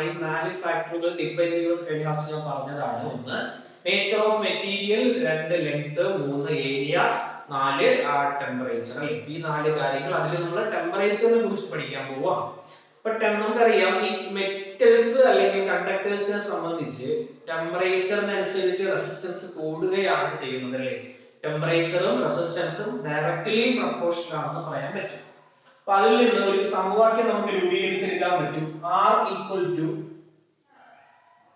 പ്രധാനമായും 4 ഫാക്ടറുകൾ ഡിപെൻഡ് ചെയ്യുന്ന കഴിഞ്ഞ ക്ലാസ്സിൽ ഞാൻ പറഞ്ഞതാണ്. ഒന്ന് nature of material, 2 length, 3 area, 4 temperature. ഈ 4 കാര്യങ്ങൾ. അതിൽ നമ്മൾ ടെമ്പറേച്ചറിനെ കുറിച്ച് പഠിക്കാൻ പോവാം. അപ്പൊ നമുക്കറിയാം ഈ മെറ്റൽസ് അല്ലെങ്കിൽ കണ്ടക്ടേഴ്സിനെ സംബന്ധിച്ച് ടെമ്പറേച്ചറിനനുസരിച്ച് റെസിസ്റ്റൻസ് കൂടുകയാണ് ചെയ്യുന്നത് അല്ലേ. ടെമ്പറേച്ചറും റെസിസ്റ്റൻസും ഡയറക്റ്റ്ലി പ്രൊപ്പോർഷണൽ ആണെന്ന് പറയാൻ പറ്റും. അപ്പൊ അതിൽ നിന്ന് ഒരു സമവാക്യം നമുക്ക് രൂപീകരിച്ചെടുക്കാൻ പറ്റും. R equal to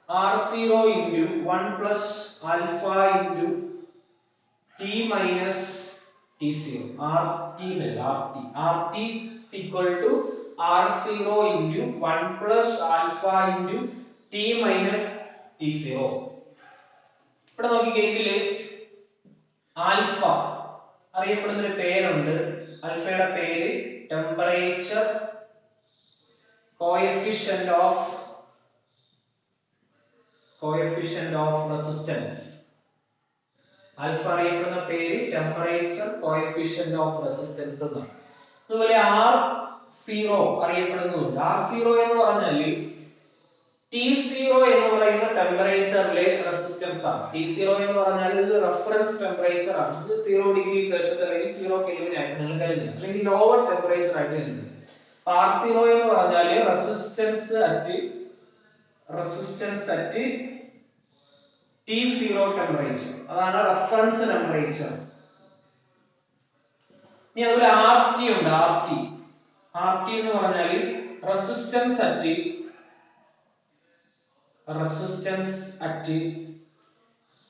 R0 into 1 plus alpha into T minus T0. RT is equal to R0 into 1 plus alpha into T minus T0. ഇവിടെ നോക്കിക്കേ, ഇതില് ആൽഫ അറിയപ്പെടുന്ന ഒരു പേരുണ്ട്. ആൽഫയുടെ പേര് temperature coefficient of resistance. Alpha അറിയപ്പെടുന്ന പേര് ടെമ്പറേച്ചർ കോഎഫിഷ്യന്റ് ഓഫ് റെസിസ്റ്റൻസ് എന്നാണ്. അതുപോലെ R0 അറിയപ്പെടുന്നുണ്ട്. R0 എന്ന് പറഞ്ഞാൽ T0 എന്ന് പറയുന്ന ടെമ്പറേച്ചറിലെ റെസിസ്റ്റൻസ് ആണ്. T0 എന്ന് പറഞ്ഞാൽ ഇത് റഫറൻസ് ടെമ്പറേച്ചർ ആണ്. ഇത് 0 ഡിഗ്രി സെൽഷ്യസ് അല്ലെങ്കിൽ 0 കെൽവിൻ ആയിട്ട് നിങ്ങൾ കരുതുക, അല്ലെങ്കിൽ ലോവർ ടെമ്പറേച്ചർ ആയിട്ട് കരുതുക. R0 എന്ന് പറഞ്ഞാൽ റെസിസ്റ്റൻസ് അറ്റ് T0 ടെമ്പറേച്ചർ, അതാണ് റഫറൻസ് ടെമ്പറേച്ചർ. ഇനി അതുപോലെ RT ഉണ്ട്. RT എന്ന് പറഞ്ഞാൽ റെസിസ്റ്റൻസ് അറ്റ്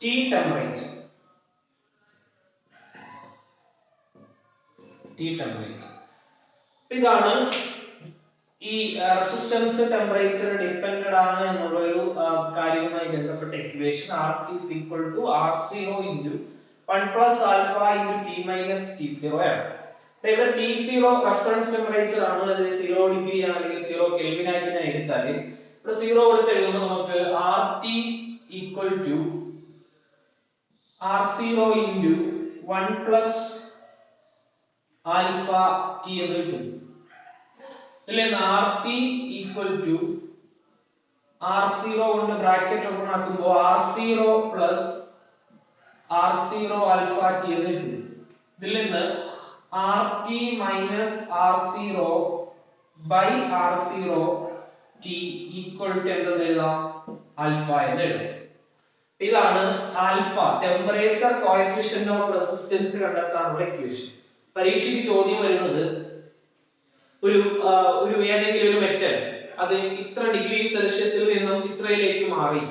T ടെമ്പറേച്ചർ. ഇതാണ് ഈ റെസിസ്റ്റൻസ് ടെമ്പറേച്ചർ ഡിപെൻഡന്റ് ആണ് എന്നുള്ള ഒരു കാര്യവുമായി ബന്ധപ്പെട്ട equation. RT is equal to R0 into 1 plus alpha into T minus T0 ആണ്. ഇവിടെ T0 റഫറൻസ് ടെമ്പറേച്ചർ ആണ്. അത് 0 ഡിഗ്രി ആണെങ്കിൽ 0 കെൽവിൻ ആയിട്ട് ഞാൻ എടുത്താൽ ഇവിടെ 0 കൊടുത്ത് എഴുതുമ്പോൾ നമുക്ക് RT equal to R0 into 1 plus alpha T എന്ന് കിട്ടും. ഇതിലെ RT equal to R0 കൊണ്ട് ബ്രാക്കറ്റ് ഓപ്പൺ ആക്കുമ്പോൾ R0 plus R0 alpha T എന്ന് കിട്ടും. ഇതിൽ നിന്ന് RT minus R0 by R0 T equal to എന്തെന്ന് എഴുതാം? ആൽഫ എന്ന് എഴുതാം. ഇതാണ് alpha temperature coefficient of resistance കണ്ടെത്താനുള്ള ഇക്വേഷൻ. പരീക്ഷയ്ക്ക് ചോദ്യം വരുന്നത് ഒരു ഏതെങ്കിലും ഒരു മെറ്റൽ അത് ഇത്ര ഡിഗ്രി സെൽഷ്യസിൽ നിന്നും ഇത്രയിലേക്ക് മാറി.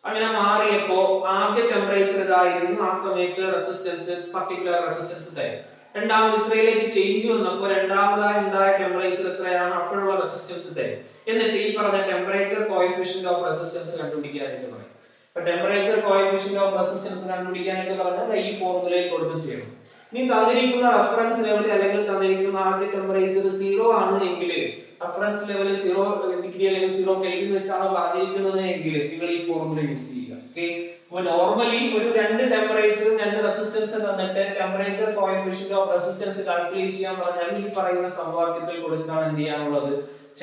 അങ്ങനെ മാറിയപ്പോ ആദ്യ ടെമ്പറേച്ചർ ഇതായിരുന്നു. ആ സമയത്ത് റെസിസ്റ്റൻസ് പർട്ടിക്കുലർ റെസിസ്റ്റൻസ് തരും. രണ്ടാമത് ഇത്രയിലേക്ക് ചേഞ്ച് വന്നപ്പോൾ രണ്ടാമതായി ഉണ്ടായ ടെമ്പറേച്ചർ എത്രയാണ്, അപ്പോഴുള്ള റെസിസ്റ്റൻസ് തരും. എന്നിട്ട് ഈ പറഞ്ഞ ടെമ്പറേച്ചർ കോഎഫിഷ്യന്റ് ഓഫ് റെസിസ്റ്റൻസ് കണ്ടുപിടിക്കാനായിട്ട് പറയും. അപ്പൊ ടെമ്പറേച്ചർ കോഎഫിഷ്യന്റ് ഓഫ് റെസിസ്റ്റൻസ് കണ്ടുപിടിക്കാനായിട്ട് പറഞ്ഞാൽ ഈ ഫോർമുലയിൽ കൊടുത്ത് ചെയ്യണം. ഇനി തന്നിരിക്കുന്ന റഫറൻസ് ലെവൽ അല്ലെങ്കിൽ തന്നിരിക്കുന്ന ആദ്യ ടെമ്പറേച്ചർ 0 ആണ് എങ്കിൽ, റഫറൻസ് ലെവൽ 0 ഡിഗ്രി അല്ലെങ്കിൽ 0 കെൽവിൻ വെച്ചാണ് പറഞ്ഞിരിക്കുന്നത് എങ്കിൽ നിങ്ങൾ ഈ ഫോർമുല യൂസ് ചെയ്യുക. ഓക്കേ. അപ്പോൾ നോർമലി ഒരു രണ്ട് ടെമ്പറേച്ചറും രണ്ട് റെസിസ്റ്റൻസും തന്നിട്ട് temperature coefficient of resistance calculate ചെയ്യാൻ പറഞ്ഞാൽ ഈ പറയുന്ന സമവാക്യത്തിൽ കൊടുത്താണ് എന്ത്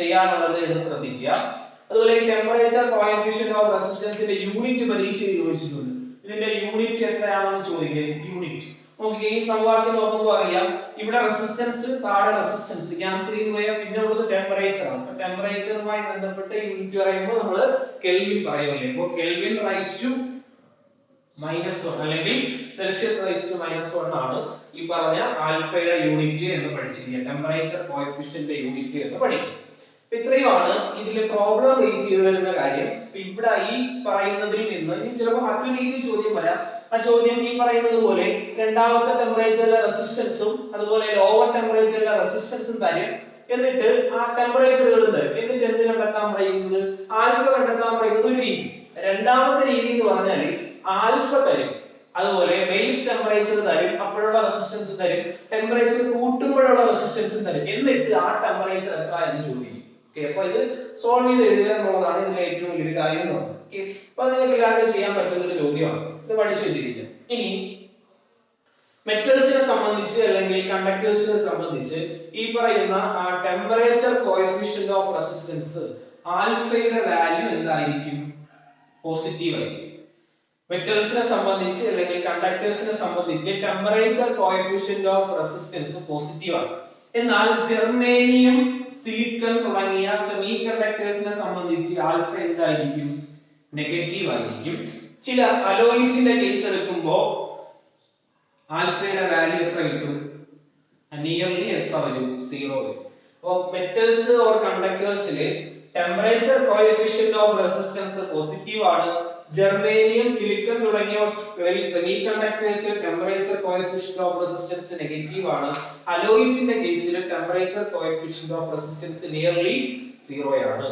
ചെയ്യാനുള്ളത് എന്ന് ശ്രദ്ധിക്കുക. അതുപോലെ ഈ ടെമ്പറേച്ചർ കോഎഫിഷ്യന്റ് ഓഫ് റെസിസ്റ്റൻസിന്റെ യൂണിറ്റ് പരീക്ഷയിൽ ചോദിച്ചിട്ടുണ്ട്. ഇതിന്റെ യൂണിറ്റ് എത്രയാണെന്ന് ചോദിക്കുക. യൂണിറ്റ് നോക്കിക്കേ, ഈ സമവാക്യം നോക്കുമ്പോൾ അറിയാം ഇവിടെ റെസിസ്റ്റൻസ് താഴെ റെസിസ്റ്റൻസ് ക്യാൻസൽ ചെയ്ത് പോയാൽ പിന്നെ ഉള്ളത് ടെമ്പറേച്ചർ ആണ്. അപ്പൊ ടെമ്പറേച്ചറുമായി ബന്ധപ്പെട്ട് യൂണിറ്റ് പറയുമ്പോൾ നമ്മൾ കെൽവിൻ പറയുമല്ലേ. അപ്പോൾ കെൽവിൻ റൈസ് ടു -1 അല്ലെങ്കിൽ സെൽഷ്യസ് റൈസ് ടു -1 ആണ് ഈ പറഞ്ഞ ആൽഫയുടെ യൂണിറ്റ് എന്ന് പഠിച്ചിരിക്കുക. ടെമ്പറേച്ചർ കോഎഫിഷ്യന്റ് യൂണിറ്റ് എന്ന് പഠിക്കും. ഇത്രയുമാണ് ഇതിലെ പ്രോബ്ലം റേസ് ചെയ്തു വരുന്ന കാര്യം. ഇവിടെ ഈ പറയുന്നതിൽ നിന്ന് ഇനി ചിലപ്പോൾ മറ്റൊരു രീതിയിൽ ചോദ്യം വരാം. ആ ചോദ്യം ഈ പറയുന്നത് പോലെ രണ്ടാമത്തെ ടെമ്പറേച്ചറിലെ റെസിസ്റ്റൻസും അതുപോലെ ലോവർ ടെമ്പറേച്ചറിലെ റെസിസ്റ്റൻസും തരും. എന്നിട്ട് ആ ടെമ്പറേച്ചറുകൾ തരും. എന്നിട്ട് എന്ത് കണ്ടെത്താൻ പറയുന്നത്? ആൽഫ കണ്ടെത്താൻ പറയുന്നത് ഒരു രീതി. രണ്ടാമത്തെ രീതി എന്ന് പറഞ്ഞാൽ ആൽഫ തരും, അതുപോലെ ബേസ് ടെമ്പറേച്ചർ തരും, അപ്പോഴുള്ള റെസിസ്റ്റൻസ് തരും, ടെമ്പറേച്ചർ കൂട്ടുമ്പോഴുള്ള റെസിസ്റ്റൻസും തരും. എന്നിട്ട് ആ ടെമ്പറേച്ചർ എത്ര എന്ന് ചോദിക്കും. ഓക്കേ, അപ്പോൾ ഇത് സോൾവ് ചെയ്ത് എഴുതുക എന്നുള്ളതാണ് ഇതിലെ ഏറ്റവും വലിയ കാര്യം എന്ന് പറയുന്നത്. ഓക്കേ, അപ്പോൾ നിങ്ങൾക്ക് എല്ലാവർക്കും ചെയ്യാൻ പറ്റുന്ന ഒരു ചോദ്യമാണ്. ഇത് പഠിച്ചു വെച്ചിരിക്കുക. ഇനി മെറ്റൽസിനെ സംബന്ധിച്ച് അല്ലെങ്കിൽ കണ്ടക്ടേഴ്സിനെ സംബന്ധിച്ച് ഈ പറയുന്ന ടെമ്പറേച്ചർ കോഎഫിഷ്യന്റ് ഓഫ് റെസിസ്റ്റൻസ് ആൽഫയുടെ വാല്യൂ എന്തായിരിക്കും? പോസിറ്റീവ് ആയിരിക്കും. മെറ്റൽസിനെ സംബന്ധിച്ച് അല്ലെങ്കിൽ കണ്ടക്ടേഴ്സിനെ സംബന്ധിച്ച് temperature coefficient of resistance positive ആണ്. എന്നാൽ ജെർമേനിയം, സിലിക്കൺ തുടങ്ങിയ സെമി കണ്ടക്ടേഴ്സിനെ സംബന്ധിച്ച് ആൽഫ എന്തായിരിക്കും? നെഗറ്റീവ് ആയിരിക്കും. ചില അലോയ്സിന്റെ കേസ് എടുക്കുമ്പോൾ ആൽഫയുടെ വാല്യൂ എത്ര കിട്ടും? നിയർലി എത്ര വരും? 0 വരും. അപ്പോൾ മെറ്റൽസ് ഓർ കണ്ടക്ടേഴ്സിലെ temperature coefficient of resistance positive ആണ്. ജെർമേനിയം, സിലിക്കൺ തുടങ്ങിയ സെമി കണ്ടക്ടേഴ്സിൽ temperature coefficient of resistance negative ആണ്. അലോയ്സിന്റെ കേസിൽ temperature coefficient of resistance nearly 0 ആണ്.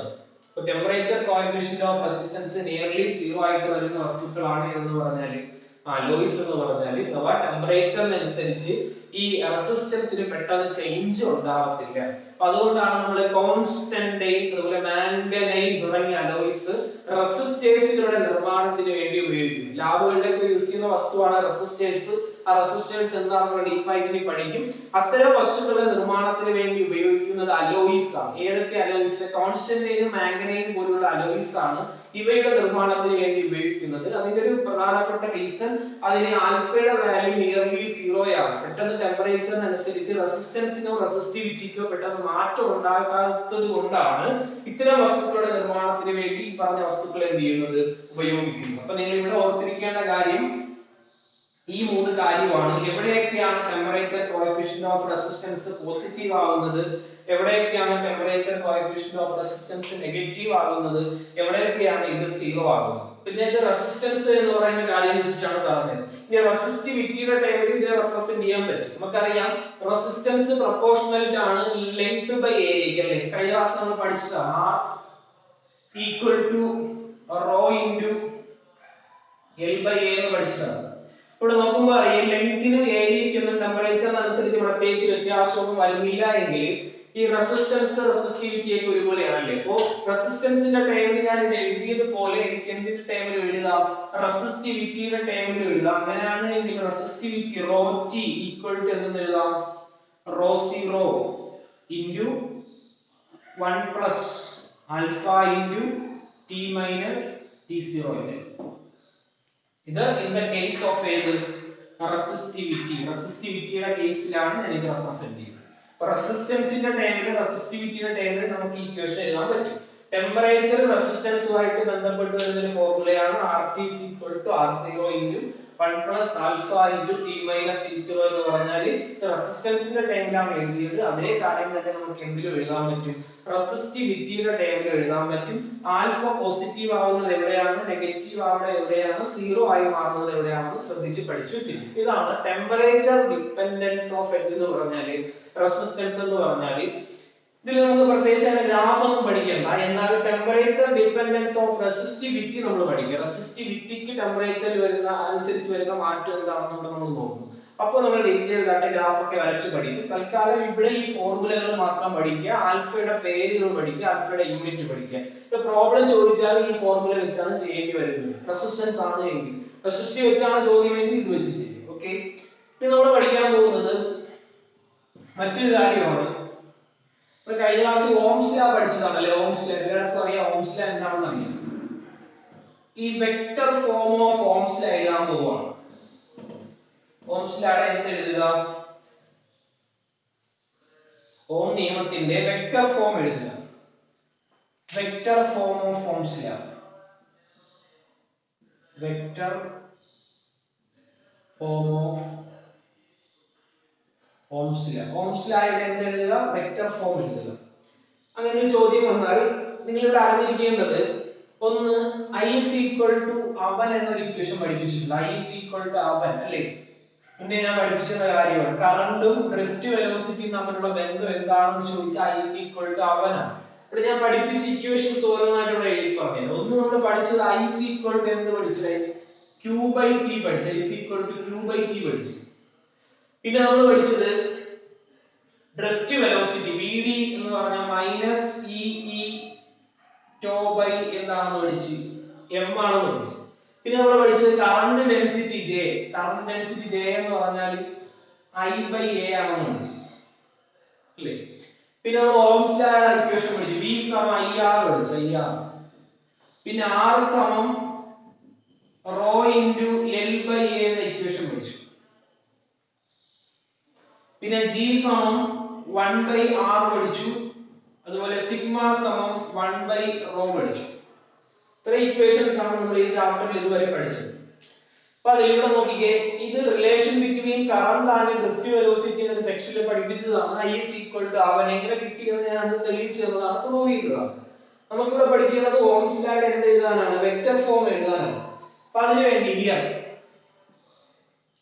അപ്പോൾ temperature coefficient of resistance nearly 0 ആയിട്ട് വരുന്ന വസ്തുക്കളാണ് എന്ന് പറഞ്ഞാൽ അലോയ്സ് എന്ന് പറഞ്ഞാൽ അഥവാ ടെമ്പറേച്ചറിനനുസരിച്ച് ഈ റെസിസ്റ്റൻസിന് പെട്ടെന്ന് ചേഞ്ച് ഉണ്ടാവത്തില്ല. അപ്പൊ അതുകൊണ്ടാണ് നമ്മൾ കോൺസ്റ്റന്റൈൻ, അതുപോലെ മാംഗനൈൻ തുടങ്ങിയ അലോയ്സ് റെസിസ്റ്റേഴ്സുകളുടെ നിർമ്മാണത്തിന് വേണ്ടി ഉപയോഗിക്കും. ലാബുകളിലൊക്കെ യൂസ് ചെയ്യുന്ന വസ്തുവാണ് റെസിസ്റ്റേഴ്സ്. ആ റെസിസ്റ്റേഴ്സ് എന്താണെന്ന് ഡീപ്പായിട്ട് പഠിക്കും. അത്തരം വസ്തുക്കളുടെ നിർമ്മാണത്തിന് വേണ്ടി ഉപയോഗിക്കുന്നത് അലോയ്സ് ആണ്. ഏതൊക്കെ അലോയ്സ്? കോൺസ്റ്റന്റൈനും മാംഗനൈനും പോലുള്ള അലോയ്സ് ആണ് ഇവയുടെ നിർമ്മാണത്തിന് വേണ്ടി ഉപയോഗിക്കുന്നത്. അതിന്റെ ഒരു പ്രധാനപ്പെട്ട റീസൺ അതിന് ആൽഫയുടെ വാല്യൂ നിയർലി 0 ആണ്. പെട്ടെന്ന് ടെമ്പറേച്ചറിനനുസരിച്ച് റെസിസ്റ്റൻസിനോ റെസിസ്റ്റിവിറ്റിക്കോ പെട്ടെന്ന് മാറ്റം ഉണ്ടാകാത്തത് കൊണ്ടാണ് ഇത്തരം വസ്തുക്കളുടെ നിർമ്മാണത്തിന് വേണ്ടി ഈ പറഞ്ഞ വസ്തുക്കൾ എന്ത് ചെയ്യുന്നത്? ഉപയോഗിക്കുന്നത്. അപ്പൊ നിങ്ങൾ ഇവിടെ ഓർത്തിരിക്കേണ്ട കാര്യം ഈ 3 കാര്യമാണ്. എവിടെയൊക്കെയാണ് temperature coefficient of resistance positive ആവുന്നത്, എവിടെയൊക്കെയാണ് temperature coefficient of resistance negative ആകുന്നത്, എവിടെയൊക്കെയാണ് ഇത് 0 ആകുന്നത്. പിന്നെ ഇത് റെസിസ്റ്റൻസ് എന്ന് പറയുന്ന കാര്യം വെച്ചിട്ടാണ് പറഞ്ഞത്. ഇനി റെസിസ്റ്റിവിറ്റിയുടെ ടൈമിൽ ഇത് റെപ്രസെന്റ് ചെയ്യാൻ പറ്റും. നമുക്കറിയാം റെസിസ്റ്റൻസ് പ്രൊപ്പോർഷണൽ ആണ് ലെങ്ത് ബൈ ഏരിയക്ക് അല്ലേ? കഴിഞ്ഞ പ്രാവശ്യം നമ്മൾ പഠിച്ചതാണ് R equal to rho into L by A എന്ന് പഠിച്ചതാണ്. ഇവിടെ നോക്കുമ്പോൾ അറിയാം ലെങ്തിനും ഏരിയയ്ക്കും ടെമ്പറേച്ചറിനനുസരിച്ച് പ്രത്യേകിച്ച് വ്യത്യാസമൊന്നും വരുന്നില്ല എങ്കിൽ ഈ റെസിസ്റ്റൻസ് റെസിസ്റ്റിവിറ്റി ഒക്കെ ഒരുപോലെയാണല്ലേ? അപ്പോ റെസിസ്റ്റൻസിന്റെ ടൈമിൽ ഞാൻ ഇത് എഴുതിയതുപോലെ എനിക്ക് എന്തിന്റെ ടൈമിൽ എഴുതാം? റെസിസ്റ്റിവിറ്റിയുടെ ടൈമിൽ എഴുതാം. അങ്ങനെയാണ് എങ്കിൽ resistivity rho T equal to എന്ന് എഴുതാം rho 0 into 1 plus alpha into T minus T0 അല്ലേ? ഇത് ഇൻ ദ കേസ് ഓഫ് ഏത്? റെസിസ്റ്റിവിറ്റിയുടെ കേസിലാണ് ഞാൻ ഇത് റെപ്രസെന്റ് ചെയ്യുന്നത്. റെസിസ്റ്റൻസിന്റെ ടൈമിൽ റെസിസ്റ്റിവിറ്റിയുടെ ടൈമിൽ നമുക്ക് ഇക്വേഷൻ എഴുതാൻ പറ്റും. ടെമ്പറേച്ചർ റെസിസ്റ്റൻസുമായിട്ട് ബന്ധപ്പെട്ട് വരുന്ന ഒരു ഫോർമുലയാണ് RT R0 into 1 plus alpha into T minus T0 എന്ന് പറഞ്ഞാൽ റെസിസ്റ്റൻസിന്റെ ടൈമിലാണ് എഴുതിയത്. അതേ കാര്യം തന്നെ നമുക്ക് എന്തിലും എഴുതാൻ പറ്റും? റെസിസ്റ്റിവിറ്റിയുടെ ടൈമിൽ എഴുതാൻ പറ്റും. ആൽഫ പോസിറ്റീവ് ആവുന്നത് എവിടെയാണ്, നെഗറ്റീവ് ആവുന്നത് എവിടെയാണ്, 0 ആയി മാറുന്നത് എവിടെയാണെന്ന് ശ്രദ്ധിച്ച് പഠിച്ചു വെച്ചിരിക്കും. ഇതാണ് ടെമ്പറേച്ചർ ഡിപെൻഡൻസ് ഓഫ് എന്ന് പറഞ്ഞാൽ റെസിസ്റ്റൻസ് എന്ന് പറഞ്ഞാൽ. ഇതിൽ നമുക്ക് പ്രത്യേകിച്ച് ഗ്രാഫ് ഒന്നും പഠിക്കണ്ട. എന്നാൽ ടെമ്പറേച്ചർ ഡിപെൻഡൻസ് ഓഫ് റെസിസ്റ്റിവിറ്റി നമ്മൾ പഠിക്കുക. റെസിസ്റ്റിവിറ്റിക്ക് ടെമ്പറേച്ചറിൽ വരുന്ന അനുസരിച്ച് വരുന്ന മാറ്റം എന്താണെന്ന് നമ്മൾ നോക്കും. അപ്പോൾ നമ്മൾ ഡീറ്റെയിൽ ആയിട്ട് ഗ്രാഫ് ഒക്കെ വരച്ച് പഠിക്കും. തൽക്കാലം ഇവിടെ ഈ ഫോർമുലകൾ മാത്രം പഠിക്കുക. ആൽഫയുടെ പേരുകൾ പഠിക്കുക, ആൽഫയുടെ യൂണിറ്റ് പഠിക്കുക. ഇപ്പൊ പ്രോബ്ലം ചോദിച്ചാൽ ഈ ഫോർമുല വെച്ചാണ് ചെയ്യേണ്ടി വരുന്നത്. റെസിസ്റ്റൻസ് ആണ് എങ്കിൽ, റെസിസ്റ്റീവ് വെച്ചാണ് ചോദ്യമെങ്കിൽ ഇത് വെച്ച് ചെയ്യും. ഓക്കെ, ഇനി നമ്മൾ പഠിക്കാൻ പോകുന്നത് മറ്റൊരു കാര്യമാണ്. കഴിഞ്ഞ ക്ലാസ് ഓംസ് ലോ പഠിച്ചതാണല്ലേ? ഓംസ് ലോ എല്ലാവർക്കും അറിയാം. ഓംസ് ലോ എന്താണെന്ന് അറിയാം. ഈ vector form of Ohm's law എഴുതാൻ പോവാണ്. ഓംസ് ലോയുടെ എന്ത് എഴുതുക? ഓം നിയമത്തിന്റെ വെക്റ്റർ ഫോം എഴുതുക. Vector form of Ohm's law. Vector form of Ohm's law. Ohm's ലോയുടെ എന്ത് എഴുതുക? വെക്റ്റർ ഫോം എഴുതുക. അങ്ങനെ ഒരു ചോദ്യം വന്നാൽ നിങ്ങൾ ഇവിടെ അറിഞ്ഞിരിക്കേണ്ടത് ഒന്ന് I is equal to അവൻ എന്നൊരു ഇക്വേഷൻ പഠിപ്പിച്ചിട്ടുണ്ട്. I is equal to അവൻ അല്ലേ? പിന്നെ ഞാൻ പഠിപ്പിച്ച കാര്യമാണ് കറണ്ടും ഡ്രിഫ്റ്റ് വെലോസിറ്റിയും തമ്മിലുള്ള ബന്ധം എന്താണെന്ന് ചോദിച്ചാൽ I is equal to അവനാണ്. ഇവിടെ ഞാൻ പഠിപ്പിച്ച ഇക്വേഷൻസ് ഓരോന്നായിട്ട് ഇവിടെ എഴുതി പറഞ്ഞു. ഒന്ന് നമ്മൾ പഠിച്ചത് I is equal to എന്ന് പഠിച്ചത് Q by T പഠിച്ചു. I is equal to Q by T പഠിച്ചു. പിന്നെ നമ്മൾ പഠിച്ചത് ഡ്രിഫ്റ്റ് വെലോസിറ്റി VD എന്ന് പറഞ്ഞാൽ മൈനസ് EE ടോ ബൈ എന്താണെന്ന് പഠിച്ചു, M ആണെന്ന് പഠിച്ചു. പിന്നെ നമ്മൾ പഠിച്ചത് current density J. Current density J എന്ന് പറഞ്ഞാൽ I by A ആണെന്ന് പഠിച്ചു അല്ലേ? പിന്നെ നമ്മൾ ഓംസ് ലോയുടെ ഇക്വേഷൻ പഠിച്ചു. V സമം IR പഠിച്ചു. IR. പിന്നെ R സമം rho into L by A എന്ന ഇക്വേഷൻ പഠിച്ചു. പിന്നെ G സമം 1 by R പഠിച്ചു. അതുപോലെ സിഗ്മ സമം 1 by rho പഠിച്ചു. ഇത്രയും ഇക്വേഷൻസ് ആണ് നമ്മൾ ഈ ചാപ്റ്ററിൽ ഇതുവരെ പഠിച്ചത്. അപ്പോൾ അതിലൂടെ നോക്കിക്കേ, ഇത് relation between current and drift velocity എന്ന സെക്ഷനിൽ പഠിപ്പിച്ചതാണ്. I is equal to അവൻ എങ്ങനെ കിട്ടിയെന്ന് ഞാൻ അന്ന് തെളിയിച്ചു തന്നതാണ്, പ്രൂവ് ചെയ്തതാണ്. നമുക്കിവിടെ പഠിക്കുന്നത് ഓംസ് ലോയുടെ എന്ത് എഴുതാനാണ്, വെക്റ്റർ ഫോം എഴുതാനാണ്. അപ്പോൾ അതിനു വേണ്ടി ഹിയർ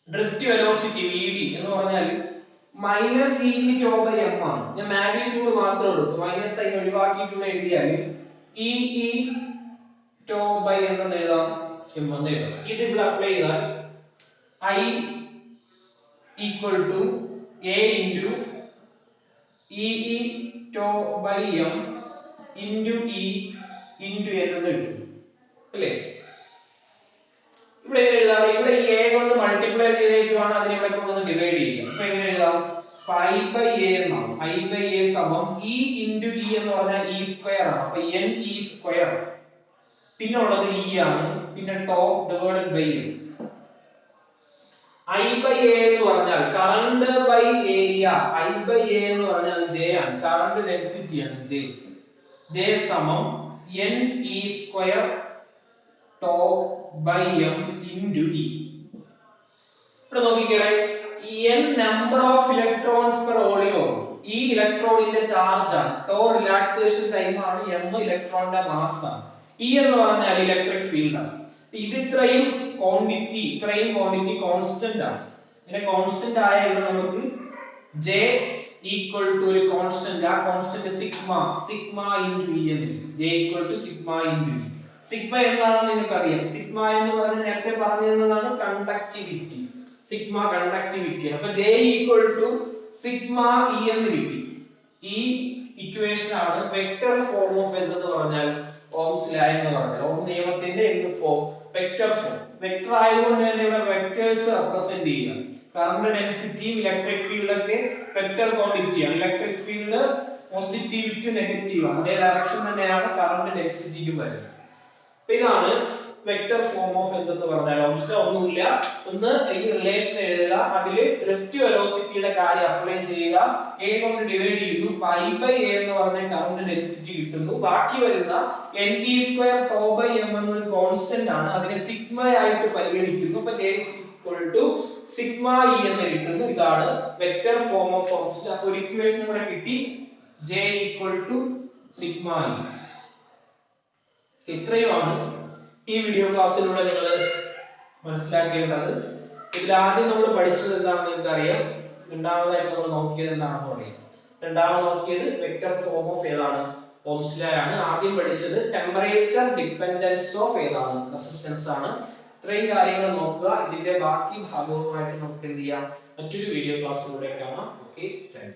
ഡ്രിഫ്റ്റ് വെലോസിറ്റി VD എന്ന് പറഞ്ഞാൽ minus E tau by M ആണ്. ഞാൻ മാഗ്നിറ്റ്യൂഡ് മാത്രം എടുത്തു, മൈനസ് സൈൻ ഒഴിവാക്കിയിട്ട് എഴുതിയാൽ ഇ ടോ ബൈ എന്ന് എഴുതാം, എം എന്ന് എഴുതാം. ഇത് ഇവിടെ അപ്ലൈ ചെയ്താൽ I equal to A into E tau by M into E into N എന്ന് കിട്ടും അല്ലേ. ഇവിടെ എഴുതാം, ഇവിടെ ഈ എ കൊണ്ട് മൾട്ടിപ്ലൈ ചെയ്തേക്കുവാണ്, അതിനെ ഇവിടെ കൊണ്ടൊന്ന് ഡിവൈഡ് ചെയ്യുക. അപ്പൊ എങ്ങനെ എഴുതാം, I by A എന്നാണ്. I by A സമം E into E എന്ന് പറഞ്ഞാൽ E സ്ക്വയർ ആണ്. അപ്പൊ N E സ്ക്വയർ. പിന്നെ ഉള്ളത് E ആണ്. പിന്നെ top divided by M. I by A എന്ന് പറഞ്ഞാൽ current by area. I by A എന്ന് പറഞ്ഞാൽ J ആണ്, കറണ്ട് ഡെൻസിറ്റി ആണ് J. J സമം N E square top by M into E. ഇവിടെ നോക്കിക്കേ, n number of electrons per volume. ഈ ഇലക്ട്രോണിന്റെ ചാർജ് ആണ്, ടോ റിലാക്സേഷൻ ടൈം ആണ്, m ഇലക്ട്രോണിന്റെ മാസ് ആണ്. E എന്ന് പറഞ്ഞാൽ ഇലക്ട്രിക് ഫീൽഡ് ആണ്. ഇത് ഇത്രയും ക്വാണ്ടിറ്റി കോൺസ്റ്റന്റ് ആണ്. ഇങ്ങനെ കോൺസ്റ്റന്റ് ആയ ഇവിടെ നമുക്ക് J ഈക്വൽ ടു ഒരു കോൺസ്റ്റന്റ്, ആ കോൺസ്റ്റന്റ് സിഗ്മ ഇൻടു E എന്ന്. J equal to sigma into E. Sigma എന്താണെന്ന് നിങ്ങൾക്കറിയാം. സിഗ്മ എന്ന് പറഞ്ഞാൽ നേരത്തെ പറഞ്ഞു തന്നതാണ് കണ്ടക്ടിവിറ്റി. Sigma conductivity. അപ്പൊ J equal to sigma E എന്ന് കിട്ടി. ഈ ഇക്വേഷൻ ആണ് വെക്റ്റർ ഫോം ഓഫ് എന്തെന്ന് പറഞ്ഞാൽ ഓംസ് ലോ എന്ന് പറഞ്ഞാൽ ഓം നിയമത്തിന്റെ എന്ത് ഫോം, വെക്റ്റർ ഫോം. വെക്റ്റർ ആയതുകൊണ്ട് തന്നെ ഇവിടെ വെക്റ്റേഴ്സ് റെപ്രസെന്റ് ചെയ്യാം. കറന്റ് ഡെൻസിറ്റിയും ഇലക്ട്രിക് ഫീൽഡ് ഒക്കെ വെക്റ്റർ ക്വാണ്ടിറ്റി ആണ്. Electric field positive to negative ആണ്, അതേ ഡയറക്ഷൻ തന്നെയാണ് കറന്റ് ഡെൻസിറ്റിക്ക് വരുന്നത്. അപ്പൊ ഇതാണ് വെക്റ്റർ ഫോം ഓഫ് എന്തെന്ന് പറഞ്ഞാൽ ഓംസ് ലോ. ഒന്നുമില്ല, ഒന്ന് ഈ റിലേഷൻ എഴുതുക, അതിൽ ഡ്രിഫ്റ്റ് വെലോസിറ്റിയുടെ കാര്യം അപ്ലൈ ചെയ്യുക, a കൊണ്ട് ഡിവൈഡ് ചെയ്യുന്നു, I by A എന്ന് പറഞ്ഞ കറന്റ് ഡെൻസിറ്റി കിട്ടുന്നു. ബാക്കി വരുന്ന n e square tau by m എന്ന കോൺസ്റ്റന്റ് ആണ്, അതിനെ സിഗ്മ ആയിട്ട് പരിഗണിക്കുന്നു. അപ്പൊ J is equal to sigma E എന്ന് കിട്ടുന്നു. ഇതാണ് vector form of Ohm's law. അപ്പോൾ ഒരു ഇക്വേഷൻ കൂടെ കിട്ടി, J equal to sigma E. ഇത്രയുമാണ് ഈ വീഡിയോ ക്ലാസ്സിലൂടെ നിങ്ങൾ മനസ്സിലാക്കേണ്ടത്. ഇതിൽ ആദ്യം നമ്മൾ പഠിച്ചത് എന്താണെന്ന് നിങ്ങൾക്ക് അറിയാം. രണ്ടാമതായിട്ട് നമ്മൾ നോക്കിയത് എന്താണെന്ന് പറയാം. രണ്ടാമത് നോക്കിയത് വെക്റ്റർ ഫോം ഓഫ് ഏതാണ്, ഓംസ് ലോ ആണ്. ആദ്യം പഠിച്ചത് ടെമ്പറേച്ചർ ഡിപെൻഡൻസ് ഓഫ് ഏതാണ്, റെസിസ്റ്റൻസ് ആണ്. ഇത്രയും കാര്യങ്ങൾ നോക്കുക. ഇതിന്റെ ബാക്കി ഭാഗവുമായിട്ട് നമുക്ക് എന്ത് ചെയ്യാം, മറ്റൊരു വീഡിയോ ക്ലാസ്സിലൂടെ കാണാം. Okay, thank you.